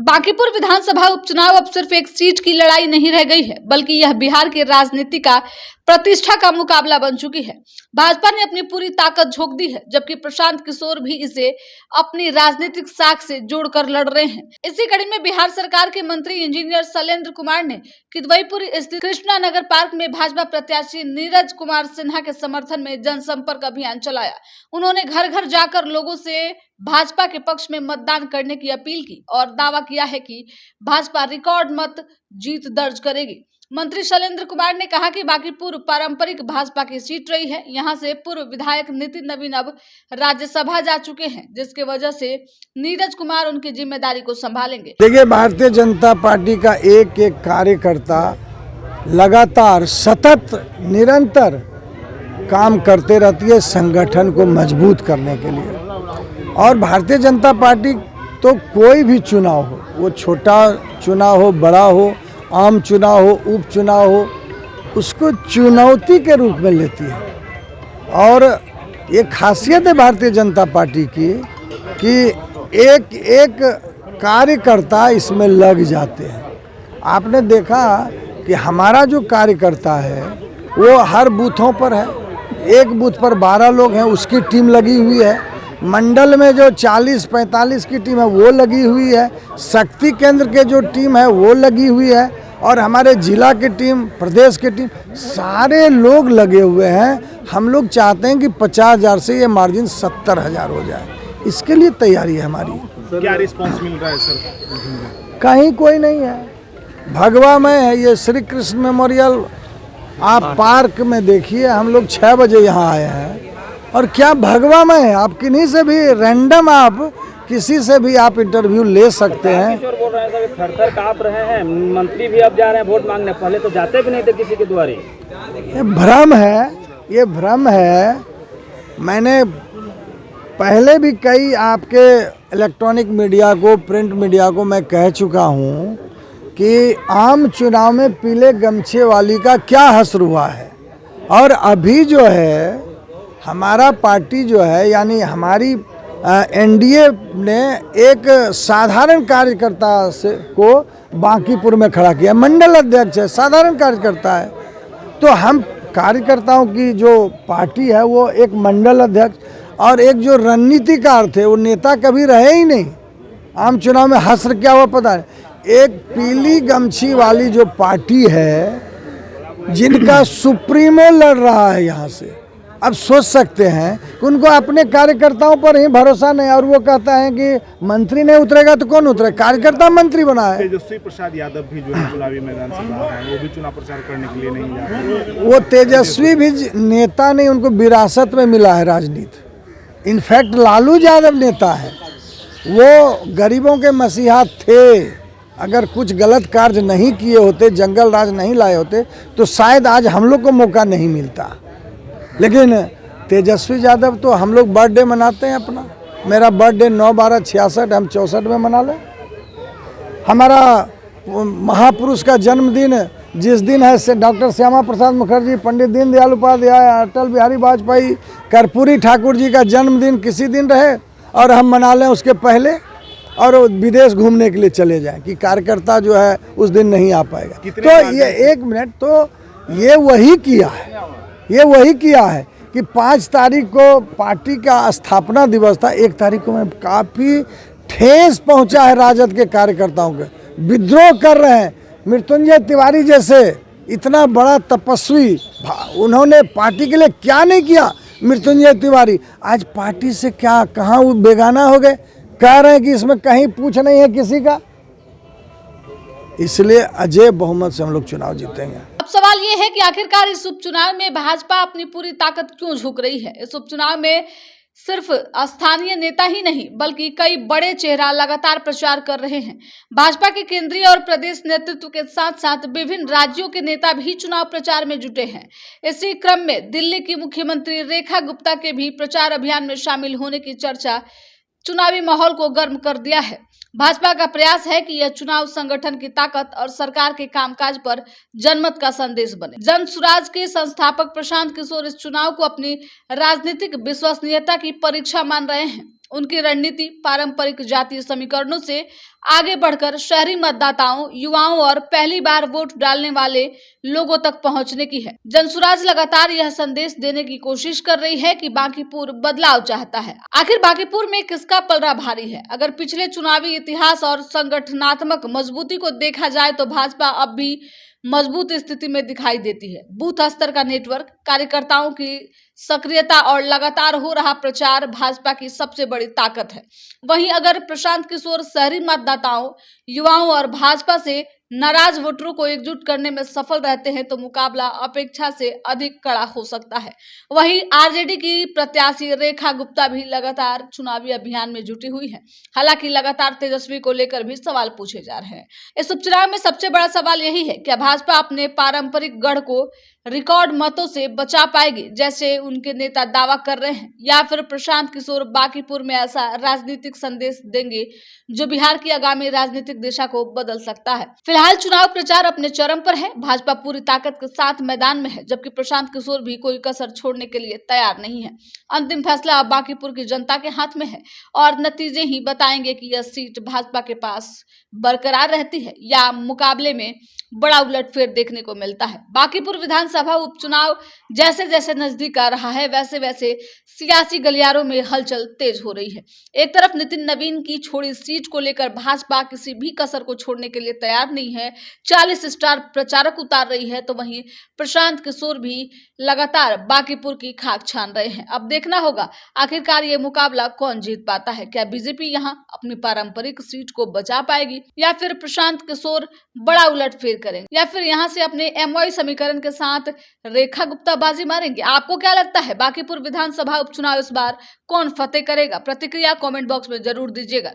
बांकीपुर विधानसभा उपचुनाव अब सिर्फ एक सीट की लड़ाई नहीं रह गई है, बल्कि यह बिहार की राजनीति का प्रतिष्ठा का मुकाबला बन चुकी है। भाजपा ने अपनी पूरी ताकत झोंक दी है, जबकि प्रशांत किशोर भी इसे अपनी राजनीतिक साख से जोड़कर लड़ रहे हैं। इसी कड़ी में बिहार सरकार के मंत्री इंजीनियर शैलेंद्र कुमार ने किदवईपुर स्थित कृष्णा नगर पार्क में भाजपा प्रत्याशी नीरज कुमार सिन्हा के समर्थन में जनसंपर्क अभियान चलाया। उन्होंने घर घर जाकर लोगों से भाजपा के पक्ष में मतदान करने की अपील की और दावा किया है कि भाजपा रिकॉर्ड मत जीत दर्ज करेगी। मंत्री शैलेंद्र कुमार ने कहा कि बांकीपुर पारंपरिक भाजपा की सीट रही है। यहां से पूर्व विधायक नितिन नवीन अब राज्यसभा जा चुके हैं, जिसके वजह से नीरज कुमार उनकी जिम्मेदारी को संभालेंगे। देखिए, भारतीय जनता पार्टी का एक एक कार्यकर्ता लगातार सतत निरंतर काम करते रहती है संगठन को मजबूत करने के लिए। और भारतीय जनता पार्टी तो कोई भी चुनाव हो, वो छोटा चुनाव हो, बड़ा हो, आम चुनाव हो, उपचुनाव हो, उसको चुनौती के रूप में लेती है। और ये खासियत है भारतीय जनता पार्टी की कि एक एक कार्यकर्ता इसमें लग जाते हैं। आपने देखा कि हमारा जो कार्यकर्ता है वो हर बूथों पर है। एक बूथ पर 12 लोग हैं, उसकी टीम लगी हुई है। मंडल में जो 40-45 की टीम है वो लगी हुई है। शक्ति केंद्र के जो टीम है वो लगी हुई है। और हमारे जिला की टीम, प्रदेश की टीम, सारे लोग लगे हुए हैं। हम लोग चाहते हैं कि 50,000 से ये मार्जिन 70,000 हो जाए। इसके लिए तैयारी है हमारी। क्या रिस्पांस मिल रहा है सर? कहीं कोई नहीं है। भगवा में है ये श्री कृष्ण मेमोरियल, आप पार्क में देखिए। हम लोग 6 बजे यहाँ आए हैं और क्या भगवा में है। आप किन्हीं से भी रैंडम, आप किसी से भी आप इंटरव्यू ले सकते हैं। किशोर बोल रहे हैं, थर-थर काँप रहे हैं। मंत्री भी अब जा रहे हैं वोट मांगने, पहले तो जाते भी नहीं थे किसी के द्वारे। ये भ्रम है, ये भ्रम है। मैंने पहले भी कई आपके इलेक्ट्रॉनिक मीडिया को, प्रिंट मीडिया को मैं कह चुका हूँ कि आम चुनाव में पीले गमछे वाली का क्या हश्र हुआ है। और अभी जो है हमारा पार्टी जो है, यानी हमारी एनडीए ने एक साधारण कार्यकर्ता से को बांकीपुर में खड़ा किया। मंडल अध्यक्ष है, साधारण कार्यकर्ता है। तो हम कार्यकर्ताओं की जो पार्टी है वो एक मंडल अध्यक्ष और एक जो रणनीतिकार थे, वो नेता कभी रहे ही नहीं। आम चुनाव में हश्र क्या हुआ पता है। एक पीली गमछी वाली जो पार्टी है, जिनका सुप्रीमो लड़ रहा है यहाँ से, अब सोच सकते हैं कि उनको अपने कार्यकर्ताओं पर ही भरोसा नहीं। और वो कहता है कि मंत्री नहीं उतरेगा तो कौन उतरे, कार्यकर्ता मंत्री बना है। तेजस्वी प्रसाद यादव भी जो है चुनावी मैदान से बाहर हैं, वो भी चुनाव प्रचार करने के लिए नहीं जा रहे। वो तेजस्वी भी नेता नहीं, उनको विरासत में मिला है राजनीति। इनफैक्ट लालू यादव नेता है, वो गरीबों के मसीहा थे। अगर कुछ गलत कार्य नहीं किए होते, जंगल राज नहीं लाए होते, तो शायद आज हम लोग को मौका नहीं मिलता। लेकिन तेजस्वी यादव तो, हम लोग बर्थडे मनाते हैं अपना। मेरा बर्थडे 9/12/66, हम 64 में मना लें। हमारा महापुरुष का जन्मदिन जिस दिन है से डॉक्टर श्यामा प्रसाद मुखर्जी, पंडित दीनदयाल उपाध्याय, अटल बिहारी वाजपेयी, कर्पूरी ठाकुर जी का जन्मदिन किसी दिन रहे और हम मना लें उसके पहले, और विदेश घूमने के लिए चले जाएं कि कार्यकर्ता जो है उस दिन नहीं आ पाएगा। तो ये 1 मिनट, तो ये वही किया है, ये वही किया है कि 5 तारीख को पार्टी का स्थापना दिवस था। 1 तारीख को मैं काफ़ी ठेस पहुंचा है राजद के कार्यकर्ताओं के। विद्रोह कर रहे हैं। मृत्युंजय तिवारी जैसे इतना बड़ा तपस्वी, उन्होंने पार्टी के लिए क्या नहीं किया। मृत्युंजय तिवारी आज पार्टी से क्या, कहाँ वो बेगाना हो गए। कह रहे हैं कि इसमें कहीं पूछ नहीं है किसी का। इसलिए अजय बहुमत से हम लोग चुनाव जीतेंगे। अब सवाल ये है कि आखिरकार इस उपचुनाव में भाजपा अपनी पूरी ताकत क्यों झोंक रही है। इस उपचुनाव में सिर्फ स्थानीय नेता ही नहीं, बल्कि कई बड़े चेहरा लगातार प्रचार कर रहे हैं। भाजपा के केंद्रीय और प्रदेश नेतृत्व के साथ साथ विभिन्न राज्यों के नेता भी चुनाव प्रचार में जुटे हैं। इसी क्रम में दिल्ली की मुख्यमंत्री रेखा गुप्ता के भी प्रचार अभियान में शामिल होने की चर्चा चुनावी माहौल को गर्म कर दिया है। भाजपा का प्रयास है कि यह चुनाव संगठन की ताकत और सरकार के कामकाज पर जनमत का संदेश बने। जन सुराज के संस्थापक प्रशांत किशोर इस चुनाव को अपनी राजनीतिक विश्वसनीयता की परीक्षा मान रहे हैं। उनकी रणनीति पारंपरिक जातीय समीकरणों से आगे बढ़कर शहरी मतदाताओं, युवाओं और पहली बार वोट डालने वाले लोगों तक पहुंचने की है। जनसुराज लगातार यह संदेश देने की कोशिश कर रही है कि बांकीपुर बदलाव चाहता है। आखिर बांकीपुर में किसका पलड़ा भारी है? अगर पिछले चुनावी इतिहास और संगठनात्मक मजबूती को देखा जाए तो भाजपा अब भी मजबूत स्थिति में दिखाई देती है। बूथ स्तर का नेटवर्क, कार्यकर्ताओं की सक्रियता और लगातार हो रहा प्रचार भाजपा की सबसे बड़ी ताकत है। वहीं अगर प्रशांत किशोर शहरी मतदाताओं, युवाओं और भाजपा से नाराज वोटरों को एकजुट करने में सफल रहते हैं तो मुकाबला अपेक्षा से अधिक कड़ा हो सकता है। वहीं आरजेडी की प्रत्याशी रेखा गुप्ता भी लगातार चुनावी अभियान में जुटी हुई है। हालांकि लगातार तेजस्वी को लेकर भी सवाल पूछे जा रहे हैं। इस उपचुनाव में सबसे बड़ा सवाल यही है, क्या भाजपा अपने पारंपरिक गढ़ को रिकॉर्ड मतों से बचा पाएगी जैसे उनके नेता दावा कर रहे हैं, या फिर प्रशांत किशोर बांकीपुर में ऐसा राजनीतिक संदेश देंगे जो बिहार की आगामी राजनीतिक दिशा को बदल सकता है। फिलहाल चुनाव प्रचार अपने चरम पर है। भाजपा पूरी ताकत के साथ मैदान में है, जबकि प्रशांत किशोर भी कोई कसर छोड़ने के लिए तैयार नहीं है। अंतिम फैसला अब बांकीपुर की जनता के हाथ में है और नतीजे ही बताएंगे कि यह सीट भाजपा के पास बरकरार रहती है या मुकाबले में बड़ा उलटफेर देखने को मिलता है। बांकीपुर विधानसभा उपचुनाव जैसे जैसे नजदीक आ रहा है वैसे वैसे सियासी गलियारों में हलचल तेज हो रही है। एक तरफ नितिन नवीन की छोड़ी सीट को लेकर भाजपा किसी भी कसर को छोड़ने के लिए तैयार नहीं है, 40 स्टार प्रचारक उतार रही है, तो वहीं प्रशांत किशोर भी लगातार बांकीपुर की खाक छान रहे हैं। अब देखना होगा आखिरकार ये मुकाबला कौन जीत पाता है। क्या बीजेपी यहाँ अपनी पारंपरिक सीट को बचा पाएगी या फिर प्रशांत किशोर बड़ा उलटफेर करेंगे, या फिर यहां से अपने एमवाई समीकरण के साथ रेखा गुप्ता बाजी मारेंगे? आपको क्या लगता है बांकीपुर विधानसभा उपचुनाव इस बार कौन फतेह करेगा? प्रतिक्रिया कमेंट बॉक्स में जरूर दीजिएगा।